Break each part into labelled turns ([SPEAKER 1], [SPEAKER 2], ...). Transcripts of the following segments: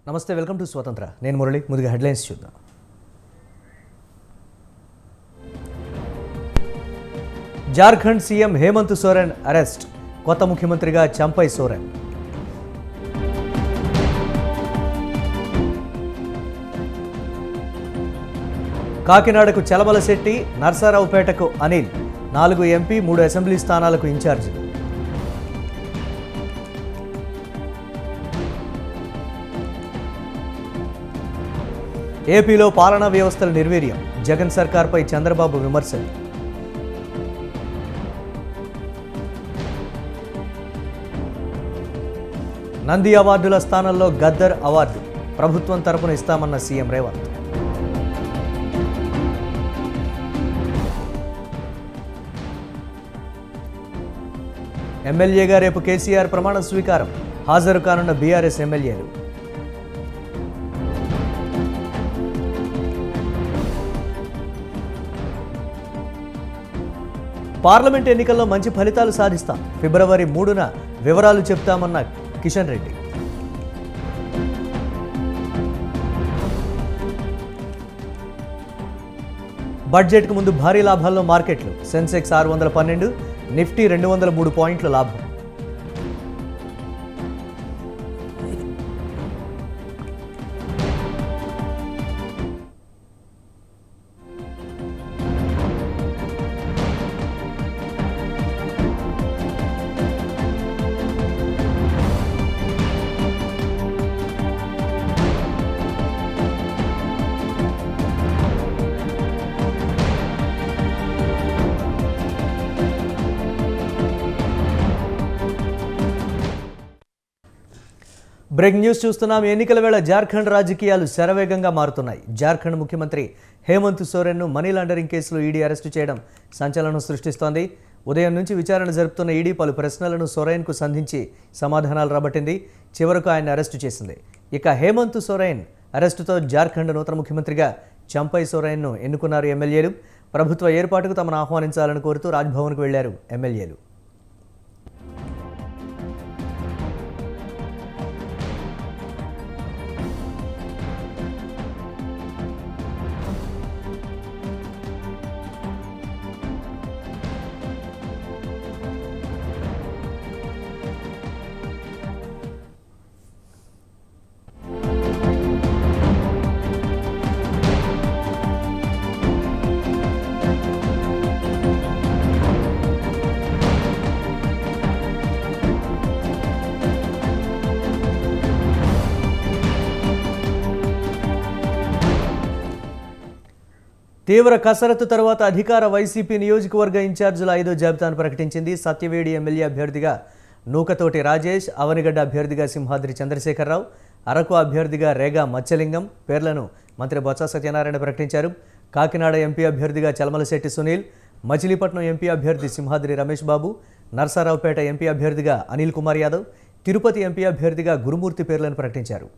[SPEAKER 1] నమస్తే, welcome to స్వతంత్ర. నేను మురళి. ముందుగా హెడ్లైన్స్ చూద్దాం. జార్ఖండ్ సీఎం హేమంత్ సోరెన్ అరెస్ట్, కొత్త ముఖ్యమంత్రిగా చంపై సోరెన్. కాకినాడకు చలమలశెట్టి, నర్సారావుపేటకు అనిల్, 4 ఎంపీ 3 అసెంబ్లీ స్థానాలకు ఇన్ఛార్జీలు. ఏపీలో పాలనా వ్యవస్థల నిర్వీర్యం, జగన్ సర్కార్పై చంద్రబాబు విమర్శలు. నంది అవార్డుల స్థానంలో గద్దర్ అవార్డు, ప్రభుత్వం తరపున ఇస్తామన్న సీఎం రేవంత్. ఎమ్మెల్యేగా రేపు కేసీఆర్ ప్రమాణ స్వీకారం, హాజరు కానున్న బీఆర్ఎస్ ఎమ్మెల్యేలు. పార్లమెంట్ ఎన్నికల్లో మంచి ఫలితాలు సాధిస్తాం, ఫిబ్రవరి 3న వివరాలు చెప్తామన్న కిషన్ రెడ్డి. బడ్జెట్కు ముందు భారీ లాభాల్లో మార్కెట్లు, సెన్సెక్స్ 612, నిఫ్టీ 203 పాయింట్ల లాభం. బ్రేకింగ్ న్యూస్ చూస్తున్నాం. ఎన్నికల వేళ జార్ఖండ్ రాజకీయాలు శరవేగంగా మారుతున్నాయి. జార్ఖండ్ ముఖ్యమంత్రి హేమంత్ సోరెన్ను మనీ లాండరింగ్ కేసులో ఈడీ అరెస్టు చేయడం సంచలనం సృష్టిస్తోంది. ఉదయం నుంచి విచారణ జరుపుతున్న ఈడీ పలు ప్రశ్నలను సోరెన్కు సంధించి సమాధానాలు రాబట్టింది. చివరకు ఆయన అరెస్టు చేసింది. ఇక హేమంత్ సోరెన్ అరెస్టుతో జార్ఖండ్ నూతన ముఖ్యమంత్రిగా చంపై సోరెన్ను ఎన్నుకున్నారు ఎమ్మెల్యేలు. ప్రభుత్వ ఏర్పాటుకు తమను ఆహ్వానించాలని కోరుతూ రాజ్భవన్కు వెళ్లారు ఎమ్మెల్యేలు. తీవ్ర కసరత్తు తర్వాత అధికార వైసీపీ నియోజకవర్గ ఇన్ఛార్జీల 5వ జాబితాను ప్రకటించింది. సత్యవేడి ఎమ్మెల్యే అభ్యర్థిగా నూకతోటి రాజేష్, అవనిగడ్డ అభ్యర్థిగా సింహాద్రి చంద్రశేఖరరావు, అరకు అభ్యర్థిగా రేగా మత్స్యలింగం పేర్లను మంత్రి బొత్స సత్యనారాయణ ప్రకటించారు. కాకినాడ ఎంపీ అభ్యర్థిగా చలమలశెట్టి సునీల్, మచిలీపట్నం ఎంపీ అభ్యర్థి సింహాద్రి రమేష్ బాబు, నర్సారావుపేట ఎంపీ అభ్యర్థిగా అనిల్ కుమార్ యాదవ్, తిరుపతి ఎంపీ అభ్యర్థిగా గురుమూర్తి పేర్లను ప్రకటించారు.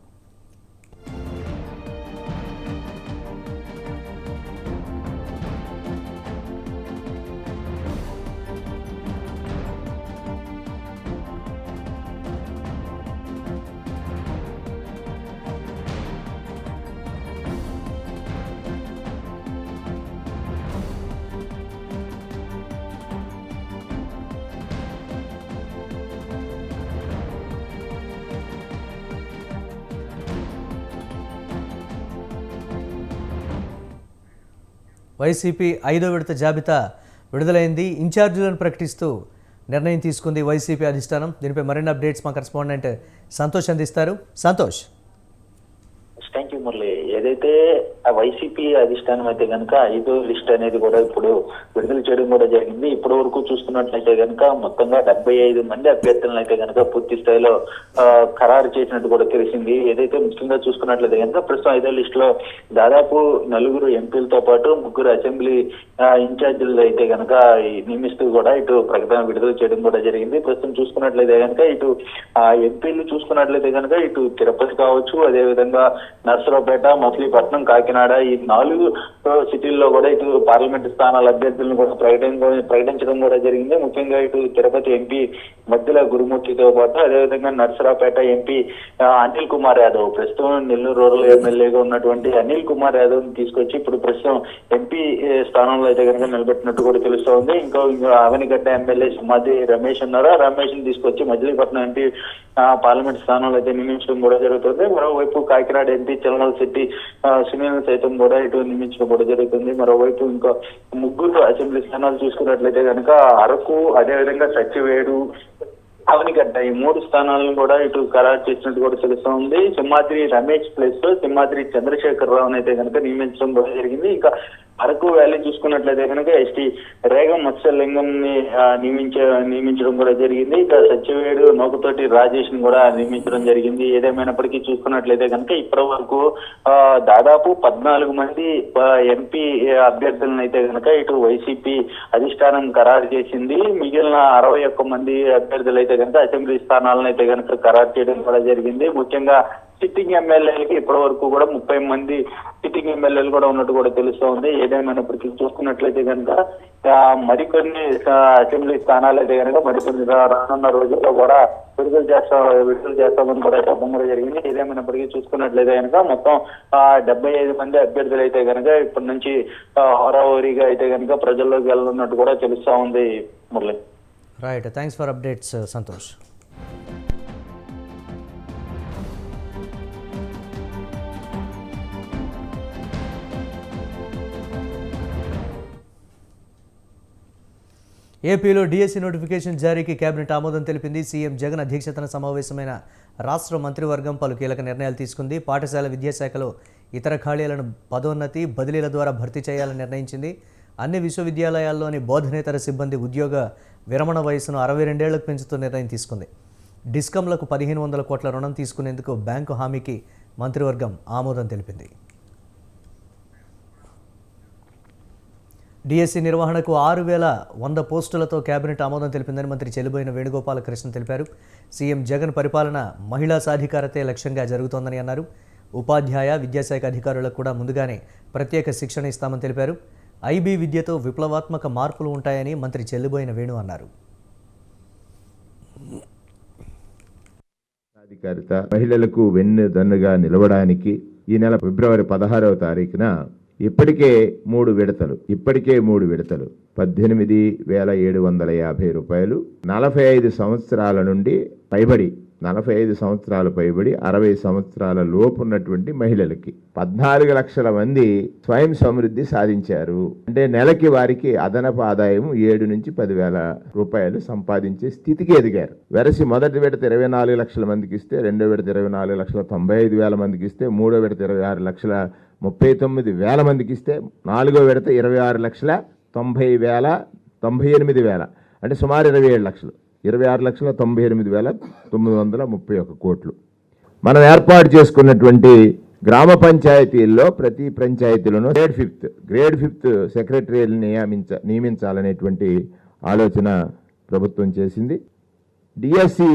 [SPEAKER 1] వైసీపీ 5వ విడత జాబితా విడుదలైంది. ఇన్ఛార్జీలను ప్రకటిస్తూ నిర్ణయం తీసుకుంది వైసీపీ అధిష్టానం. దీనిపై మరిన్ని అప్డేట్స్ మా కరెస్పాండెంట్ సంతోష్ అందిస్తారు. సంతోష్.
[SPEAKER 2] Thank you Murali. ఏదైతే ఆ వైసీపీ అధిష్టానం అయితే కనుక 5వ లిస్ట్ అనేది కూడా ఇప్పుడు విడుదల చేయడం కూడా జరిగింది. ఇప్పటి వరకు చూసుకున్నట్లయితే కనుక మొత్తంగా 75 మంది అభ్యర్థులను అయితే కనుక పూర్తి స్థాయిలో ఖరారు చేసినట్టు కూడా తెలిసింది. ఏదైతే ముఖ్యంగా చూసుకున్నట్లయితే కనుక ప్రస్తుతం 5వ లిస్ట్ లో దాదాపు 4 ఎంపీలతో పాటు 3 అసెంబ్లీ ఇన్ఛార్జీలు అయితే కనుక నియమిస్తూ కూడా ఇటు ప్రకటన విడుదల చేయడం కూడా జరిగింది. ప్రస్తుతం చూసుకున్నట్లయితే కనుక ఇటు ఎంపీలు చూసుకున్నట్లయితే కనుక ఇటు తిరుపతి కావచ్చు, అదేవిధంగా నర్సరావుపేట, మచిలీపట్నం, కాకినాడ ఈ 4 సిటీల్లో కూడా ఇటు పార్లమెంట్ స్థానాల అభ్యర్థులను కూడా ప్రకటించడం కూడా జరిగింది. ముఖ్యంగా ఇటు తిరుపతి ఎంపీ మధ్యల గురుమూర్తితో పాటు అదేవిధంగా నర్సరావుపేట ఎంపీ అనిల్ కుమార్ యాదవ్, ప్రస్తుతం నెల్లూరు రూరల్ ఎమ్మెల్యేగా ఉన్నటువంటి అనిల్ కుమార్ యాదవ్ ని తీసుకొచ్చి ఇప్పుడు ప్రస్తుతం ఎంపీ స్థానంలో అయితే కనుక నిలబెట్టినట్టు కూడా తెలుస్తోంది. ఇంకా అవనిగడ్డ ఎమ్మెల్యే సుమాది రమేష్ ఉన్నారా, రమేష్ ని తీసుకొచ్చి మచిలీపట్నం ఎంపీ పార్లమెంట్ స్థానంలో అయితే నియమించడం కూడా జరుగుతుంది. మరోవైపు కాకినాడ ఎంపీ చలనల్ శెట్టి సునీల్ సైతం కూడా ఇటు నియమించడం కూడా జరుగుతుంది. మరోవైపు ఇంకా 3 అసెంబ్లీ స్థానాలు చూసుకున్నట్లయితే కనుక అరకు, అదేవిధంగా సత్యవేడు, అవనిగడ్డ ఈ 3 స్థానాలను కూడా ఇటు ఖరారు చేసినట్టు కూడా తెలుస్తోంది. సింహాద్రి రమేష్ ప్లేస్ లో సింహాద్రి చంద్రశేఖర్ రావుని అయితే కనుక నియమించడం కూడా జరిగింది. ఇంకా అరకు వ్యాలీ చూసుకున్నట్లయితే కనుక ఎస్టీ రేగం మత్స్యలింగం ని నియమించడం కూడా జరిగింది. ఇక సత్యవేడు నౌకతోటి రాజేష్ ని కూడా నియమించడం జరిగింది. ఏదేమైనప్పటికీ చూసుకున్నట్లయితే కనుక ఇప్పటి వరకు దాదాపు 14 మంది ఎంపీ అభ్యర్థులను అయితే కనుక ఇటు వైసీపీ అధిష్టానం ఖరారు చేసింది. మిగిలిన 61 మంది అభ్యర్థులు అయితే కనుక అసెంబ్లీ స్థానాలను అయితే కనుక ఖరారు చేయడం కూడా జరిగింది. ముఖ్యంగా సిట్టింగ్ ఎమ్మెల్యేలకి ఇప్పటి వరకు కూడా 30 మంది సిట్టింగ్ ఎమ్మెల్యేలు కూడా ఉన్నట్టు కూడా తెలుస్తోంది. ఏదేమైనప్పటికీ చూసుకున్నట్లయితే కనుక మరికొన్ని అసెంబ్లీ స్థానాలు అయితే కనుక మరికొన్ని రానున్న రోజుల్లో కూడా విడుదల చేస్తామని కూడా చెప్పడం కూడా జరిగింది. ఏదేమైనప్పటికీ చూసుకున్నట్లయితే కనుక మొత్తం 75 మంది అభ్యర్థులు అయితే కనుక ఇప్పటి నుంచి హోరాహోరీగా అయితే కనుక ప్రజల్లోకి వెళ్ళనున్నట్టు కూడా తెలుస్తా ఉంది. Murali,
[SPEAKER 1] right, thanks for updates Santosh. ఏపీలో డిఎస్సి నోటిఫికేషన్ జారీకి కేబినెట్ ఆమోదం తెలిపింది. సీఎం జగన్ అధ్యక్షతన సమావేశమైన రాష్ట్ర మంత్రివర్గం పలు కీలక నిర్ణయాలు తీసుకుంది. పాఠశాల విద్యాశాఖలో ఇతర ఖాళీలను పదోన్నతి, బదిలీల ద్వారా భర్తీ చేయాలని నిర్ణయించింది. అన్ని విశ్వవిద్యాలయాల్లోని బోధనేతర సిబ్బంది ఉద్యోగ విరమణ వయసును 62 ఏళ్లకు పెంచుతూ నిర్ణయం తీసుకుంది. డిస్కంలకు 1500 కోట్ల రుణం తీసుకునేందుకు బ్యాంకు హామీకి మంత్రివర్గం ఆమోదం తెలిపింది. డిఎస్సి నిర్వహణకు 6100 పోస్టులతో కేబినెట్ ఆమోదం తెలిపిందని మంత్రి చెల్లిబోయిన వేణుగోపాలకృష్ణ తెలిపారు. సీఎం జగన్ పరిపాలన మహిళా సాధికారతే లక్ష్యంగా జరుగుతోందని అన్నారు. ఉపాధ్యాయ, విద్యాశాఖ అధికారులకు కూడా ముందుగానే ప్రత్యేక శిక్షణ ఇస్తామని తెలిపారు. ఐబీ విద్యతో విప్లవాత్మక మార్పులు ఉంటాయని మంత్రి చెల్లిబోయిన వేణు అన్నారు.
[SPEAKER 3] సాధికారిత మహిళలకు వెన్నుదన్నుగా నిలవడానికి ఈ నెల ఫిబ్రవరి 16వ తారీఖున ఇప్పటికే 3 విడతలు 18,750 రూపాయలు 45 సంవత్సరాల నుండి పైబడి 45 సంవత్సరాల పైబడి 60 సంవత్సరాల లోపు ఉన్నటువంటి మహిళలకి 14 లక్షల మంది స్వయం సమృద్ధి సాధించారు. అంటే నెలకి వారికి అదనపు ఆదాయం 7 నుంచి 10,000 రూపాయలు సంపాదించే స్థితికి ఎదిగారు. వెరసి మొదటి విడత 24 లక్షల మందికి ఇస్తే, రెండో విడత 24,95,000 మందికి ఇస్తే, మూడో విడత 26,39,000 మందికి ఇస్తే, నాలుగో విడత 26,90,000 అంటే సుమారు 27 లక్షలు 26,98,931 కోట్లు. మనం ఏర్పాటు చేసుకున్నటువంటి గ్రామ పంచాయతీల్లో ప్రతి పంచాయతీలోనూ గ్రేడ్ ఫిఫ్త్ సెక్రటరీని నియమించాలనేటువంటి ఆలోచన ప్రభుత్వం చేసింది. డిఎస్సి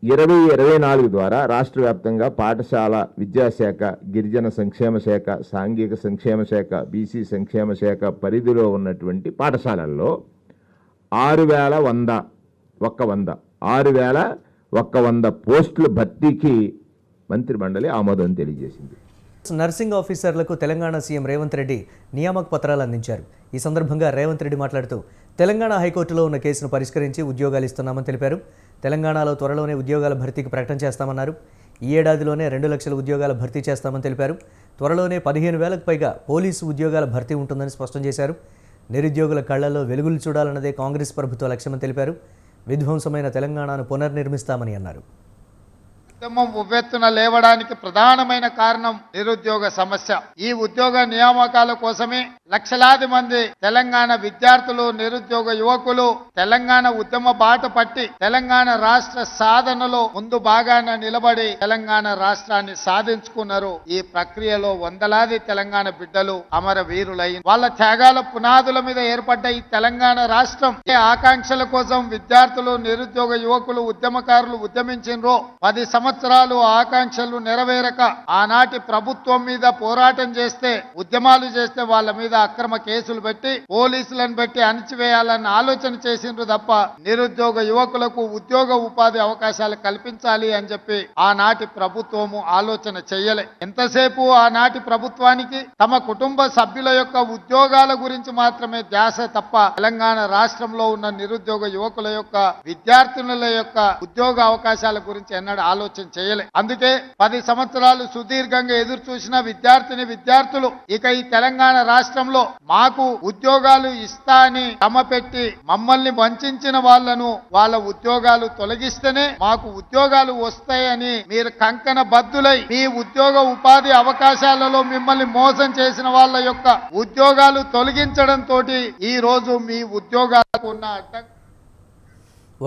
[SPEAKER 3] 2024 ద్వారా రాష్ట్ర వ్యాప్తంగా పాఠశాల విద్యాశాఖ, గిరిజన సంక్షేమ శాఖ, సాంఘిక సంక్షేమ శాఖ, బీసీ సంక్షేమ శాఖ పరిధిలో ఉన్నటువంటి పాఠశాలల్లో 6,100 పోస్టుల భర్తీకి మంత్రి మండలి ఆమోదం తెలియజేసింది.
[SPEAKER 1] నర్సింగ్ ఆఫీసర్లకు తెలంగాణ సీఎం రేవంత్ రెడ్డి నియామక పత్రాలు అందించారు. ఈ సందర్భంగా రేవంత్ రెడ్డి మాట్లాడుతూ తెలంగాణ హైకోర్టులో ఉన్న కేసును పరిష్కరించి ఉద్యోగాలు ఇస్తున్నామని తెలిపారు. తెలంగాణలో త్వరలోనే ఉద్యోగాల భర్తీకి ప్రకటన చేస్తామన్నారు. ఈ ఏడాదిలోనే 2 లక్షల ఉద్యోగాల భర్తీ చేస్తామని తెలిపారు. త్వరలోనే 15,000కు పైగా పోలీసు ఉద్యోగాల భర్తీ ఉంటుందని స్పష్టం చేశారు. నిరుద్యోగుల కళ్లలో వెలుగులు చూడాలన్నదే కాంగ్రెస్ ప్రభుత్వ లక్ష్యమని తెలిపారు. విధ్వంసమైన తెలంగాణను పునర్నిర్మిస్తామని అన్నారు.
[SPEAKER 4] ఉద్యమం ఉవ్వెత్తున లేవడానికి ప్రధానమైన కారణం నిరుద్యోగ సమస్య. ఈ ఉద్యోగ నియామకాల కోసమే లక్షలాది మంది తెలంగాణ విద్యార్థులు, నిరుద్యోగ యువకులు తెలంగాణ ఉద్యమ బాట పట్టి తెలంగాణ రాష్ట్ర సాధనలో ముందు భాగాన నిలబడి తెలంగాణ రాష్ట్రాన్ని సాధించుకున్నారు. ఈ ప్రక్రియలో వందలాది తెలంగాణ బిడ్డలు అమరవీరులైన వాళ్ళ త్యాగాల పునాదుల మీద ఏర్పడ్డ ఈ తెలంగాణ రాష్ట్రం ఆకాంక్షల కోసం విద్యార్థులు, నిరుద్యోగ యువకులు, ఉద్యమకారులు ఉద్యమించినరో 10 సంవత్సరాలు ఆకాంక్షలు నెరవేరక ఆనాటి ప్రభుత్వం మీద పోరాటం చేస్తే, ఉద్యమాలు చేస్తే వాళ్ళ మీద అక్రమ కేసులు పెట్టి పోలీసులను పెట్టి అణిచివేయాలన్న ఆలోచన చేసిండ్రు తప్ప నిరుద్యోగ యువకులకు ఉద్యోగ ఉపాధి అవకాశాలు కల్పించాలి అని చెప్పి ఆనాటి ప్రభుత్వము ఆలోచన చేయలే. ఎంతసేపు ఆనాటి ప్రభుత్వానికి తమ కుటుంబ సభ్యుల యొక్క ఉద్యోగాల గురించి మాత్రమే ధ్యాస తప్ప తెలంగాణ రాష్ట్రంలో ఉన్న నిరుద్యోగ యువకుల యొక్క, విద్యార్థినుల యొక్క ఉద్యోగ అవకాశాల గురించి ఎన్నడూ ఆలోచన చేయలే. అందుకే 10 సంవత్సరాలు సుదీర్ఘంగా ఎదురు చూసిన విద్యార్థులు ఇక ఈ తెలంగాణ రాష్ట్రంలో మాకు ఉద్యోగాలు ఇస్తా అని తమపెట్టి మమ్మల్ని వంచిన వాళ్లను వాళ్ళ ఉద్యోగాలు తొలగిస్తేనే మాకు ఉద్యోగాలు వస్తాయని మీరు కంకణ బద్దులై మీ ఉద్యోగ ఉపాధి అవకాశాలలో మిమ్మల్ని మోసం చేసిన వాళ్ళ యొక్క ఉద్యోగాలు తొలగించడంతో ఈ రోజు మీ ఉద్యోగాలకు ఉన్న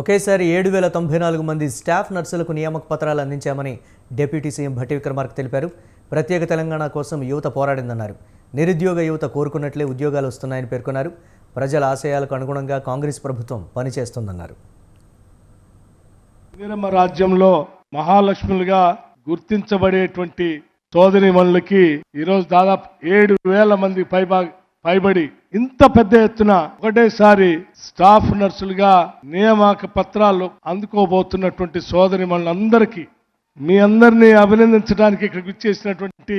[SPEAKER 1] ఒకేసారి 7,094 మంది స్టాఫ్ నర్సులకు నియామక పత్రాలు అందించామని డిప్యూటీ సీఎం భట్టి విక్రమార్క తెలిపారు. ప్రత్యేక తెలంగాణ కోసం యువత పోరాడిందన్నారు. నిరుద్యోగ యువత కోరుకున్నట్లే ఉద్యోగాలు వస్తున్నాయని పేర్కొన్నారు. ప్రజల ఆశయాలకు అనుగుణంగా కాంగ్రెస్ ప్రభుత్వం పనిచేస్తుందన్నారు.
[SPEAKER 5] ఇందిరమ్మ రాజ్యంలో మహాలక్ష్ములుగా గుర్తించబడేటువంటి సోదరీమణులకి ఈరోజు దాదాపు 7,000 మంది పైబడి ఇంత పెద్ద ఎత్తున ఒకటేసారి స్టాఫ్ నర్సులుగా నియామక పత్రాలు అందుకోబోతున్నటువంటి సోదరీమణులందరికీ మీ అందరినీ అభినందించడానికి ఇక్కడికి వచ్చేసినటువంటి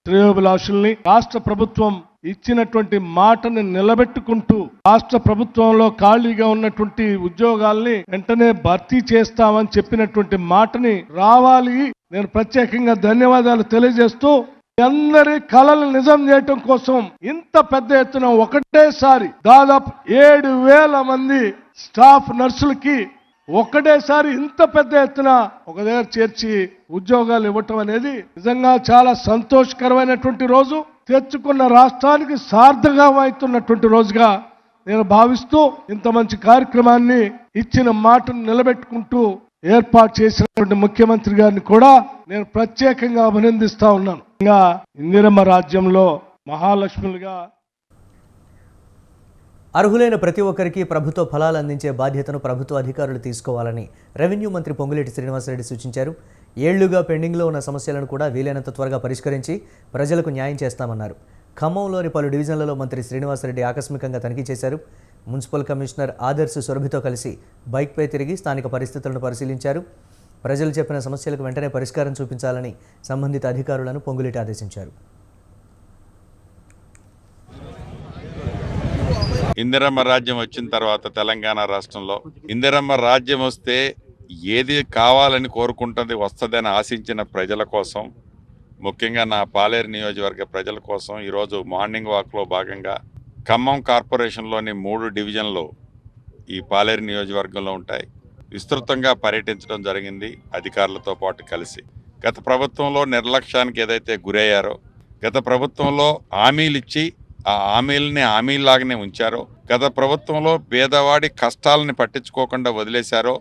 [SPEAKER 5] శ్రేయోభిలాషుల్ని, రాష్ట్ర ప్రభుత్వం ఇచ్చినటువంటి మాటను నిలబెట్టుకుంటూ రాష్ట్ర ప్రభుత్వంలో ఖాళీగా ఉన్నటువంటి ఉద్యోగాల్ని వెంటనే భర్తీ చేస్తామని చెప్పినటువంటి మాటని రావాలి. నేను ప్రత్యేకంగా ధన్యవాదాలు తెలియజేస్తూ అందరి కళలు నిజం చేయటం కోసం ఇంత పెద్ద ఎత్తున ఒకటేసారి దాదాపు 7,000 మంది స్టాఫ్ నర్సులకి ఒకటేసారి ఇంత పెద్ద ఎత్తున ఒక దగ్గర చేర్చి ఉద్యోగాలు ఇవ్వటం అనేది నిజంగా చాలా సంతోషకరమైనటువంటి రోజు. తెచ్చుకున్న రాష్ట్రానికి సార్థకమవుతున్నటువంటి రోజుగా నేను భావిస్తూ ఇంత మంచి కార్యక్రమాన్ని ఇచ్చిన మాటను నిలబెట్టుకుంటూ ఏర్పాటు చేసినటువంటి ముఖ్యమంత్రి గారిని కూడా నేను ప్రత్యేకంగా అభినందిస్తా ఉన్నాను. ఇంకా ఇందిరమ్మ రాజ్యంలో మహాలక్ష్ములుగా
[SPEAKER 1] అర్హులైన ప్రతి ఒక్కరికి ప్రభుత్వ ఫలాలు అందించే బాధ్యతను ప్రభుత్వ అధికారులు తీసుకోవాలని రెవెన్యూ మంత్రి పొంగులేటి శ్రీనివాసరెడ్డి సూచించారు. ఏళ్లుగా పెండింగ్లో ఉన్న సమస్యలను కూడా వీలైనంత త్వరగా పరిష్కరించి ప్రజలకు న్యాయం చేస్తామన్నారు. ఖమ్మంలోని పలు డివిజన్లలో మంత్రి శ్రీనివాసరెడ్డి ఆకస్మికంగా తనిఖీ చేశారు. మున్సిపల్ కమిషనర్ ఆదర్శ్ సురభితో కలిసి బైక్పై తిరిగి స్థానిక పరిస్థితులను పరిశీలించారు. ప్రజలు చెప్పిన సమస్యలకు వెంటనే పరిష్కారం చూపించాలని సంబంధిత అధికారులను పొంగులేటి ఆదేశించారు.
[SPEAKER 6] ఇందిరమ్మ రాజ్యం వచ్చిన తర్వాత తెలంగాణ రాష్ట్రంలో ఇందిరమ్మ రాజ్యం వస్తే ఏది కావాలని కోరుకుంటుంది వస్తుందని ఆశించిన ప్రజల కోసం, ముఖ్యంగా నా పాలేరు నియోజకవర్గ ప్రజల కోసం ఈరోజు మార్నింగ్ వాక్లో భాగంగా ఖమ్మం కార్పొరేషన్లోని 3 డివిజన్లు ఈ పాలేరు నియోజకవర్గంలో ఉంటాయి. విస్తృతంగా పర్యటించడం జరిగింది అధికారులతో పాటు కలిసి. గత ప్రభుత్వంలో నిర్లక్ష్యానికి ఏదైతే గురయ్యారో, గత ప్రభుత్వంలో హామీలు ఇచ్చి ఆ హామీలని హామీలాగానే ఉంచారో, గత ప్రభుత్వంలో పేదవాడి కష్టాలని పట్టించుకోకుండా వదిలేశారో,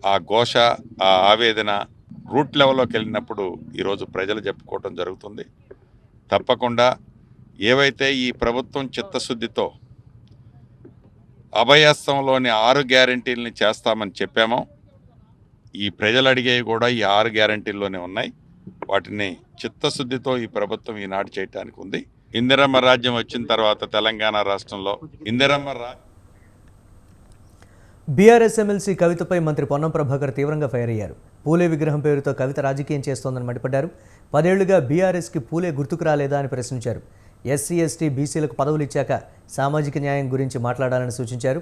[SPEAKER 6] ఆ ఘోష, ఆ ఆవేదన రూట్ లెవెల్లోకి వెళ్ళినప్పుడు ఈరోజు ప్రజలు చెప్పుకోవటం జరుగుతుంది. తప్పకుండా ఏవైతే ఈ ప్రభుత్వం చిత్తశుద్ధితో అభయస్థంలోని 6 గ్యారంటీలని చేస్తామని చెప్పామో, ఈ ప్రజలు అడిగేవి కూడా ఈ 6 గ్యారంటీల్లోనే ఉన్నాయి. వాటిని చిత్తశుద్ధితో ఈ ప్రభుత్వం ఈనాడు చేయటానికి ఉంది. ఇందిరమ్మ రాజ్యం వచ్చిన తర్వాత తెలంగాణ రాష్ట్రంలో
[SPEAKER 1] బీఆర్ఎస్ ఎమ్మెల్సీ కవితపై మంత్రి పొన్నం ప్రభాకర్ తీవ్రంగా ఫైర్ అయ్యారు. పూలే విగ్రహం పేరుతో కవిత రాజకీయం చేస్తోందని మండిపడ్డారు. 10 ఏళ్లుగా బీఆర్ఎస్కి పూలే గుర్తుకు రాలేదా అని ప్రశ్నించారు. ఎస్సీ ఎస్టీ బీసీలకు పదవులు ఇచ్చాక సామాజిక న్యాయం గురించి మాట్లాడాలని సూచించారు.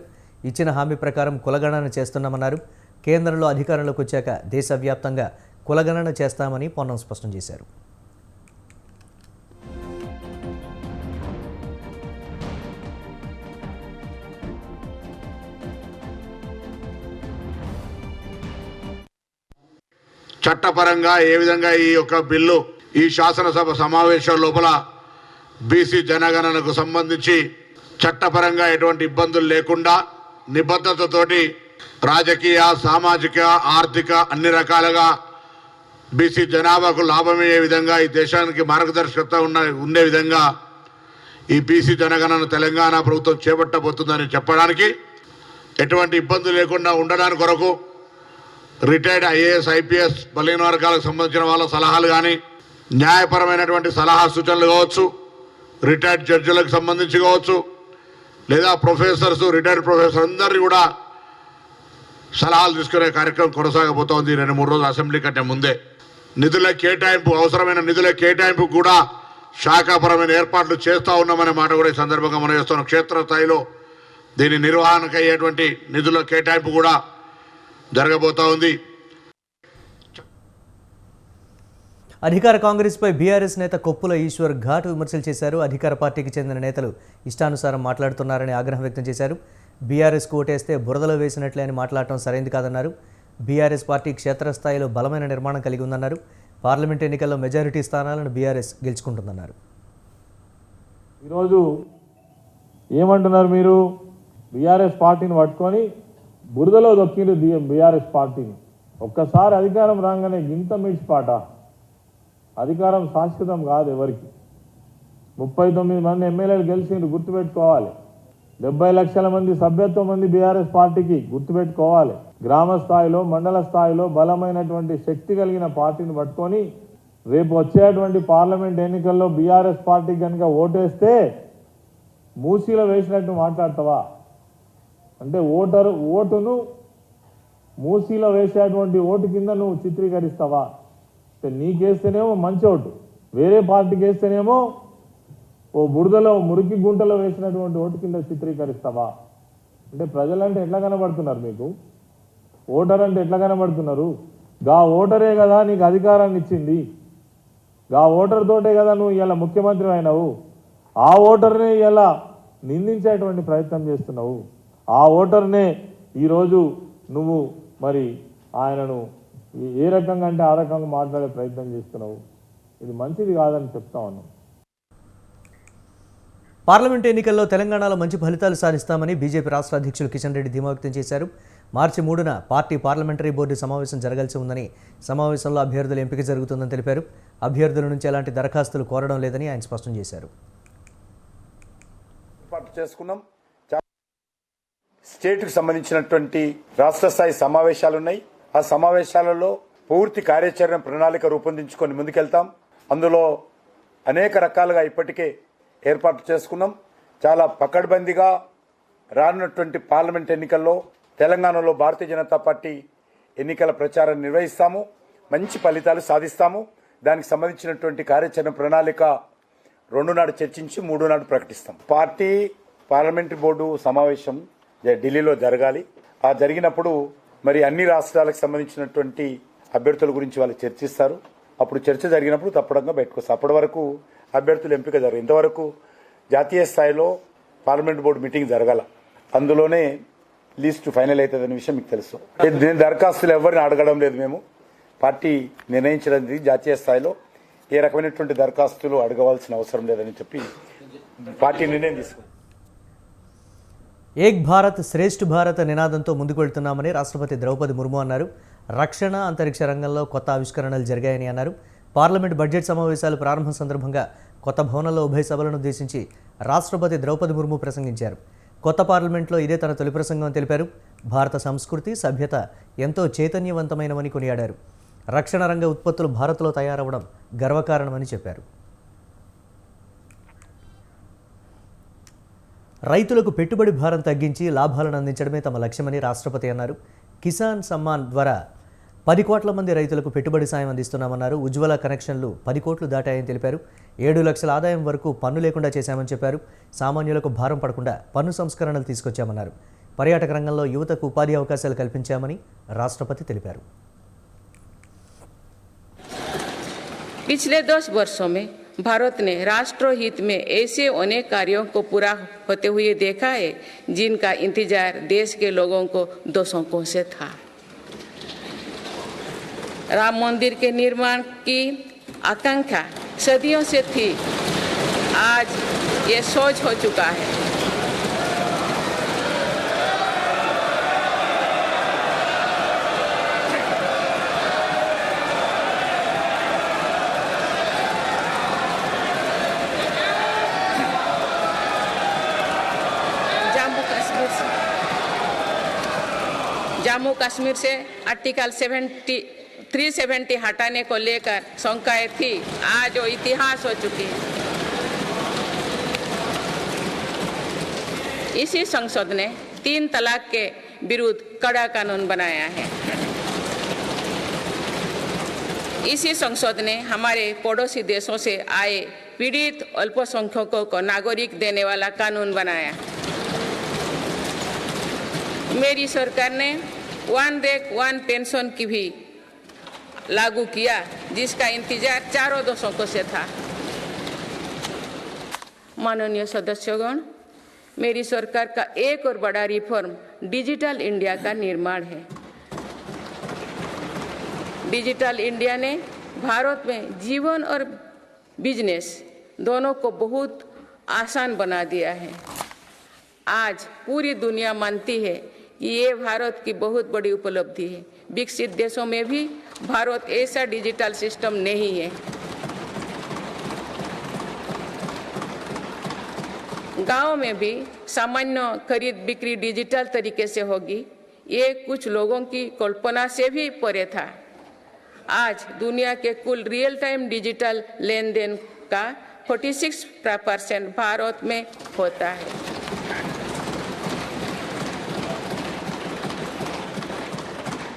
[SPEAKER 1] ఇచ్చిన హామీ ప్రకారం కులగణన చేస్తున్నామన్నారు. కేంద్రంలో అధికారంలోకి వచ్చాక దేశవ్యాప్తంగా కులగణన చేస్తామని పొన్నం స్పష్టం చేశారు.
[SPEAKER 7] చట్టపరంగా ఏ విధంగా ఈ యొక్క బిల్లు ఈ శాసనసభ సమావేశం లోపల బీసీ జనగణనకు సంబంధించి చట్టపరంగా ఎటువంటి ఇబ్బందులు లేకుండా నిబద్ధతతోటి రాజకీయ సామాజిక ఆర్థిక అన్ని రకాలుగా బీసీ జనాభాకు లాభమయ్యే విధంగా ఈ దేశానికి మార్గదర్శకత ఉండే విధంగా ఈ బీసీ జనగణన తెలంగాణ ప్రభుత్వం చేపట్టబోతుందని చెప్పడానికి, ఎటువంటి ఇబ్బందులు లేకుండా ఉండడానికి కొరకు రిటైర్డ్ ఐఏఎస్ ఐపీఎస్ బలహీన వర్గాలకు సంబంధించిన వాళ్ళ సలహాలు కానీ, న్యాయపరమైనటువంటి సలహా సూచనలు కావచ్చు, రిటైర్డ్ జడ్జిలకు సంబంధించి కావచ్చు, లేదా ప్రొఫెసర్స్ రిటైర్డ్ ప్రొఫెసర్ అందరినీ కూడా సలహాలు తీసుకునే కార్యక్రమం కొనసాగబోతోంది 2-3 రోజులు అసెంబ్లీ కంటే ముందే. నిధుల కేటాయింపు, అవసరమైన నిధుల కేటాయింపు కూడా శాఖాపరమైన ఏర్పాట్లు చేస్తూ ఉన్నామనే మాట కూడా ఈ సందర్భంగా మనం చేస్తున్నాం. క్షేత్రస్థాయిలో దీని నిర్వహణకు అయ్యేటువంటి నిధుల కేటాయింపు కూడా జరగబోతా ఉంది.
[SPEAKER 1] అధికార కాంగ్రెస్పై బీఆర్ఎస్ నేత కొప్పుల ఈశ్వర్ ఘాటు విమర్శలు చేశారు. అధికార పార్టీకి చెందిన నేతలు ఇష్టానుసారం మాట్లాడుతున్నారని ఆగ్రహం వ్యక్తం చేశారు. బీఆర్ఎస్కు ఓటేస్తే బురదలో వేసినట్లే అని మాట్లాడటం సరైంది కాదన్నారు. బీఆర్ఎస్ పార్టీ క్షేత్రస్థాయిలో బలమైన నిర్మాణం కలిగి ఉందన్నారు. పార్లమెంట్ ఎన్నికల్లో మెజారిటీ స్థానాలను బీఆర్ఎస్ గెలుచుకుంటుందన్నారు.
[SPEAKER 8] ఈరోజు ఏమంటున్నారు మీరు? బీఆర్ఎస్ పార్టీని పట్టుకొని బురదలో దొక్కిండ్రు బీఆర్ఎస్ పార్టీని. ఒక్కసారి అధికారం రాగానే గింత మిడిచిపాట. అధికారం శాశ్వతం కాదు ఎవరికి. 39 మంది ఎమ్మెల్యేలు గెలిచిండ్రు, గుర్తుపెట్టుకోవాలి. 70 లక్షల మంది సభ్యత్వం మంది బీఆర్ఎస్ పార్టీకి, గుర్తుపెట్టుకోవాలి. గ్రామ స్థాయిలో మండల స్థాయిలో బలమైనటువంటి శక్తి కలిగిన పార్టీని పట్టుకొని రేపు వచ్చేటువంటి పార్లమెంట్ ఎన్నికల్లో బీఆర్ఎస్ పార్టీకి కనుక ఓటేస్తే మూసీలో వేసినట్టు మాట్లాడతావా? అంటే ఓటును మూసీలో వేసేటువంటి ఓటు కింద నువ్వు చిత్రీకరిస్తావా? నీకేస్తేనేమో మంచి ఓటు, వేరే పార్టీకి వేస్తేనేమో ఓ బురదలో మురికి గుంటలో వేసినటువంటి ఓటు కింద చిత్రీకరిస్తావా? అంటే ప్రజలంటే ఎట్లా కనబడుతున్నారు మీకు? ఓటర్ అంటే ఎట్లా కనబడుతున్నారు? గా ఓటరే కదా నీకు అధికారాన్ని ఇచ్చింది. గా ఓటర్ తోటే కదా నువ్వు ఇలా ముఖ్యమంత్రి అయినావు. ఆ ఓటర్నే ఇలా నిందించేటువంటి ప్రయత్నం చేస్తున్నావు. ఆ ఓటర్నే ఈరోజు నువ్వు మరి ఆయనను ఏ రకంగా అంటే ఆ రకంగా మాట్లాడే ప్రయత్నం చేస్తున్నావు. ఇది మంచిది కాదని చెప్తా ఉన్నాం.
[SPEAKER 1] పార్లమెంట్ ఎన్నికల్లో తెలంగాణలో మంచి ఫలితాలు సాధిస్తామని బీజేపీ రాష్ట్ర అధ్యక్షులు కిషన్ రెడ్డి ధీమా వ్యక్తం చేశారు. మార్చి 3న పార్టీ పార్లమెంటరీ బోర్డు సమావేశం జరగాల్సి ఉందని, సమావేశంలో అభ్యర్థుల ఎంపిక జరుగుతుందని తెలిపారు. అభ్యర్థుల నుంచి ఎలాంటి దరఖాస్తులు కోరడం లేదని ఆయన స్పష్టం చేశారు.
[SPEAKER 9] స్టేట్కు సంబంధించినటువంటి రాష్ట్ర స్థాయి సమావేశాలు ఉన్నాయి. ఆ సమావేశాలలో పూర్తి కార్యాచరణ ప్రణాళిక రూపొందించుకొని ముందుకెళ్తాం. అందులో అనేక రకాలుగా ఇప్పటికే ఏర్పాటు చేసుకున్నాం. చాలా పకడ్బందీగా రానున్నటువంటి పార్లమెంట్ ఎన్నికల్లో తెలంగాణలో భారతీయ జనతా పార్టీ ఎన్నికల ప్రచారం నిర్వహిస్తాము. మంచి ఫలితాలు సాధిస్తాము. దానికి సంబంధించినటువంటి కార్యాచరణ ప్రణాళిక 2 నాడు చర్చించి 3 నాడు ప్రకటిస్తాం. పార్టీ పార్లమెంటరీ బోర్డు సమావేశం ఢిల్లీలో జరగాలి. ఆ జరిగినప్పుడు మరి అన్ని రాష్ట్రాలకు సంబంధించినటువంటి అభ్యర్థుల గురించి వాళ్ళు చర్చిస్తారు. అప్పుడు చర్చ జరిగినప్పుడు తప్పడంగా బయటకు వస్తారు. అప్పటి వరకు అభ్యర్థుల ఎంపిక జరగదు. ఇంతవరకు జాతీయ స్థాయిలో పార్లమెంట్ బోర్డు మీటింగ్ జరగాల. అందులోనే లిస్టు ఫైనల్ అవుతుందనే విషయం మీకు తెలుసు. నేను దరఖాస్తులు ఎవరిని అడగడం లేదు. మేము పార్టీ నిర్ణయించడానికి జాతీయ స్థాయిలో ఏ రకమైనటువంటి దరఖాస్తులు అడగవలసిన అవసరం లేదని చెప్పి పార్టీ నిర్ణయం తీసుకుంది.
[SPEAKER 1] ఏక్ భారత్ శ్రేష్ఠ భారత్ నినాదంతో ముందుకు వెళ్తున్నామని రాష్ట్రపతి ద్రౌపది ముర్ము అన్నారు. రక్షణ, అంతరిక్ష రంగంలో కొత్త ఆవిష్కరణలు జరిగాయని అన్నారు. పార్లమెంట్ బడ్జెట్ సమావేశాలు ప్రారంభం సందర్భంగా కొత్త భవనంలో ఉభయ సభలను ఉద్దేశించి రాష్ట్రపతి ద్రౌపది ముర్ము ప్రసంగించారు. కొత్త పార్లమెంట్లో ఇదే తన తొలి ప్రసంగం అని తెలిపారు. భారత సంస్కృతి, సభ్యత ఎంతో చైతన్యవంతమైనవని కొనియాడారు. రక్షణ రంగ ఉత్పత్తులు భారత్లో తయారవడం గర్వకారణమని చెప్పారు. రైతులకు పెట్టుబడి భారం తగ్గించి లాభాలను అందించడమే తమ లక్ష్యమని రాష్ట్రపతి అన్నారు. కిసాన్ సమ్మాన్ ద్వారా 10 కోట్ల మంది రైతులకు పెట్టుబడి సాయం అందిస్తున్నామన్నారు. ఉజ్వల కనెక్షన్లు 10 కోట్లు దాటాయని తెలిపారు. 7 లక్షల ఆదాయం వరకు పన్ను లేకుండా చేశామని చెప్పారు. సామాన్యులకు భారం పడకుండా పన్ను సంస్కరణలు తీసుకొచ్చామన్నారు. పర్యాటక రంగంలో యువతకు ఉపాధి అవకాశాలు కల్పించామని రాష్ట్రపతి తెలిపారు.
[SPEAKER 10] पिछले 10 वर्षों में भारत ने राष्ट्रहित में ऐसे अनेक कार्यों को पूरा होते हुए देखा है जिनका इंतजार देश के लोगों को दशकों से था. राम मंदिर के निर्माण की आकांक्षा सदियों से थी, आज ये सोच हो चुका है। जम्मू कश्मीर से आर्टिकल 370 हटाने को लेकर शंकाएं थी, आज वो इतिहास हो चुकी है। इसी संसद ने 3 तलाक के विरुद्ध कड़ा कानून बनाया है। इसी संसद ने हमारे पड़ोसी देशों से आए पीड़ित अल्पसंख्यकों को नागरिक देने वाला कानून बनाया। मेरी सरकार ने 1 रैंक 1 पेंशन की भी लागू किया, जिसका इंतजार 4 दशकों से था। माननीय सदस्यगण, मेरी सरकार का एक और बड़ा रिफॉर्म डिजिटल इंडिया का निर्माण है। डिजिटल इंडिया ने भारत में जीवन और बिजनेस दोनों को बहुत आसान बना दिया है। आज पूरी दुनिया मानती है कि ये भारत की बहुत बड़ी उपलब्धि है। विकसित देशों में भी भारत ऐसा डिजिटल सिस्टम नहीं है। गांव में भी सामान्य खरीद बिक्री डिजिटल तरीके से होगी, ये कुछ लोगों की कल्पना से भी परे था। आज दुनिया के कुल रियल टाइम डिजिटल लेन देन का 46% भारत में होता है।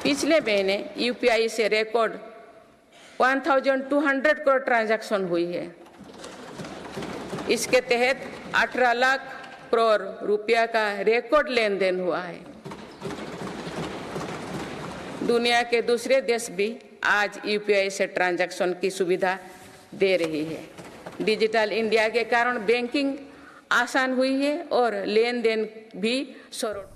[SPEAKER 10] पिछले महीने यूपीआई से रिकॉर्ड 1200 करोड़ ट्रांजैक्शन हुई है। इसके तहत 18 लाख करोड़ रुपया का रिकॉर्ड लेन देन हुआ है। दुनिया के दूसरे देश भी आज यूपीआई से ट्रांजैक्शन की सुविधा दे रही है। डिजिटल इंडिया के कारण बैंकिंग आसान हुई है और लेन देन भी सरल।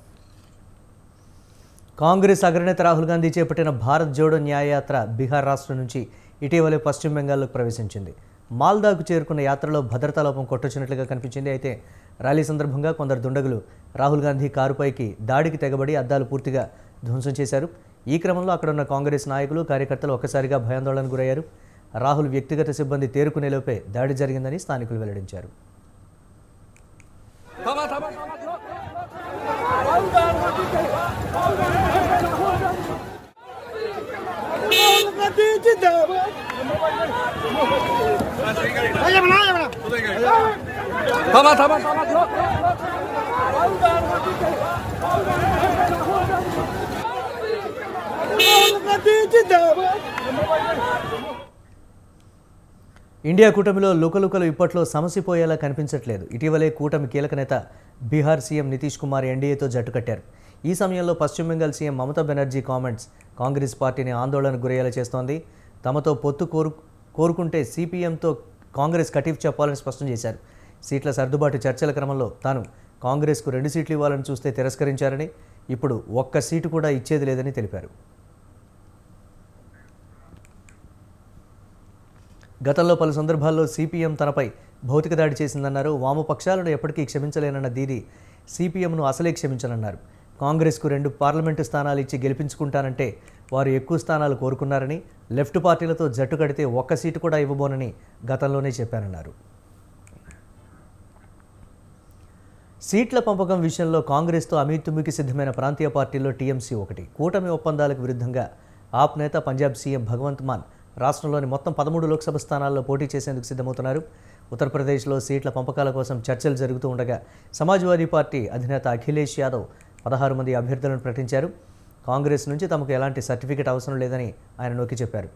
[SPEAKER 1] కాంగ్రెస్ అగ్రనేత రాహుల్ గాంధీ చేపట్టిన భారత్ జోడో న్యాయయాత్ర బీహార్ రాష్ట్రం నుంచి ఇటీవలే పశ్చిమ బెంగాల్లోకి ప్రవేశించింది. మాల్దాకు చేరుకున్న యాత్రలో భద్రతా లోపం కొట్టొచ్చినట్లుగా కనిపించింది. అయితే ర్యాలీ సందర్భంగా కొందరు దుండగులు రాహుల్ గాంధీ కారుపైకి దాడికి తెగబడి అద్దాలు పూర్తిగా ధ్వంసం చేశారు. ఈ క్రమంలో అక్కడున్న కాంగ్రెస్ నాయకులు కార్యకర్తలు ఒక్కసారిగా భయాందోళనకు గురయ్యారు. రాహుల్ వ్యక్తిగత సిబ్బంది తేరుకునేలోపే దాడి జరిగిందని స్థానికులు వెల్లడించారు. ఇండియా కూటమిలో లుకలుకలు ఇప్పట్లో సమసిపోయేలా కనిపించట్లేదు. ఇటీవలే కూటమి కీలక నేత బీహార్ సీఎం నితీష్ కుమార్ ఎన్డీఏతో జట్టు కట్టారు. ఈ సమయంలో పశ్చిమ బెంగాల్ సీఎం మమతా బెనర్జీ కామెంట్స్ కాంగ్రెస్ పార్టీని ఆందోళనకు గురయ్యేలా చేస్తోంది. తమతో పొత్తు కోరుకుంటే సిపిఎంతో కాంగ్రెస్ కటీఫ్ చెప్పాలని స్పష్టం చేశారు. సీట్ల సర్దుబాటు చర్చల క్రమంలో తాను కాంగ్రెస్కు 2 సీట్లు ఇవ్వాలని చూస్తే తిరస్కరించారని, ఇప్పుడు ఒక్క సీటు కూడా ఇచ్చేది లేదని తెలిపారు. గతంలో పలు సందర్భాల్లో సిపిఎం తనపై భౌతిక దాడి చేసిందన్నారు. వామపక్షాలను ఎప్పటికీ క్షమించలేనన్న దీది సిపిఎంను అసలే క్షమించనన్నారు. కాంగ్రెస్కు 2 పార్లమెంటు స్థానాలు ఇచ్చి గెలిపించుకుంటానంటే వారు ఎక్కువ స్థానాలు కోరుకున్నారని, లెఫ్ట్ పార్టీలతో జట్టు కడితే ఒక్క సీటు కూడా ఇవ్వబోనని గతంలోనే చెప్పారన్నారు. సీట్ల పంపకం విషయంలో కాంగ్రెస్తో అమీతుమ్మికి సిద్ధమైన ప్రాంతీయ పార్టీల్లో టీఎంసీ ఒకటి. కూటమి ఒప్పందాలకు విరుద్ధంగా ఆప్ నేత పంజాబ్ సీఎం భగవంత్ మాన్ రాష్ట్రంలోని మొత్తం 13 లోక్సభ స్థానాల్లో పోటీ చేసేందుకు సిద్ధమవుతున్నారు. ఉత్తరప్రదేశ్లో సీట్ల పంపకాల కోసం చర్చలు జరుగుతూ ఉండగా సమాజ్వాదీ పార్టీ అధినేత అఖిలేష్ యాదవ్ 16 మంది అభ్యర్థులను ప్రకటించారు. కాంగ్రెస్ నుంచి తమకు ఎలాంటి సర్టిఫికెట్ అవసరం లేదని ఆయన నొక్కి చెప్పారు.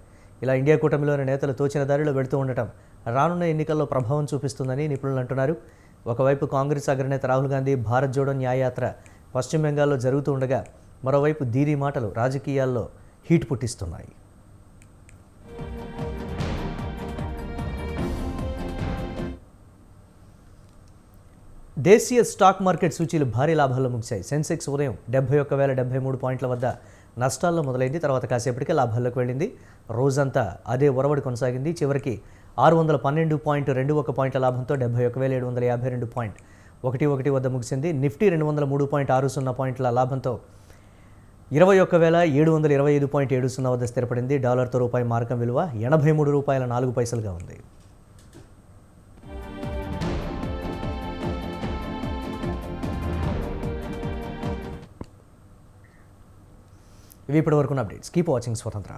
[SPEAKER 1] ఇలా ఇండియా కూటమిలోని నేతలు తోచిన దారిలో వెళుతూ ఉండటం రానున్న ఎన్నికల్లో ప్రభావం చూపిస్తుందని నిపుణులు అంటున్నారు. ఒకవైపు కాంగ్రెస్ అగ్రనేత రాహుల్ గాంధీ భారత్ జోడో న్యాయయాత్ర పశ్చిమ బెంగాల్లో జరుగుతూ ఉండగా మరోవైపు దీదీ మాటలు రాజకీయాల్లో హీట్ పుట్టిస్తున్నాయి. దేశీయ స్టాక్ మార్కెట్ సూచీలు భారీ లాభాల్లో ముగిశాయి. సెన్సెక్స్ ఉదయం 71,073 పాయింట్ల వద్ద నష్టాల్లో మొదలైంది, తర్వాత కాసేపటికే లాభాల్లోకి వెళ్ళింది. రోజంతా అదే ఒరవడి కొనసాగింది. చివరికి 612.21 పాయింట్ల లాభంతో 71,752.11 వద్ద ముగిసింది. నిఫ్టీ 203.60 పాయింట్ల లాభంతో 21,725.70 వద్ద స్థిరపడింది. డాలర్తో రూపాయి మారకం విలువ 83 రూపాయల 4 పైసలుగా ఉంది. ఇవి ఇప్పటి వరకున్న అప్డేట్స్. కీప్ వాచింగ్ స్వతంత్ర.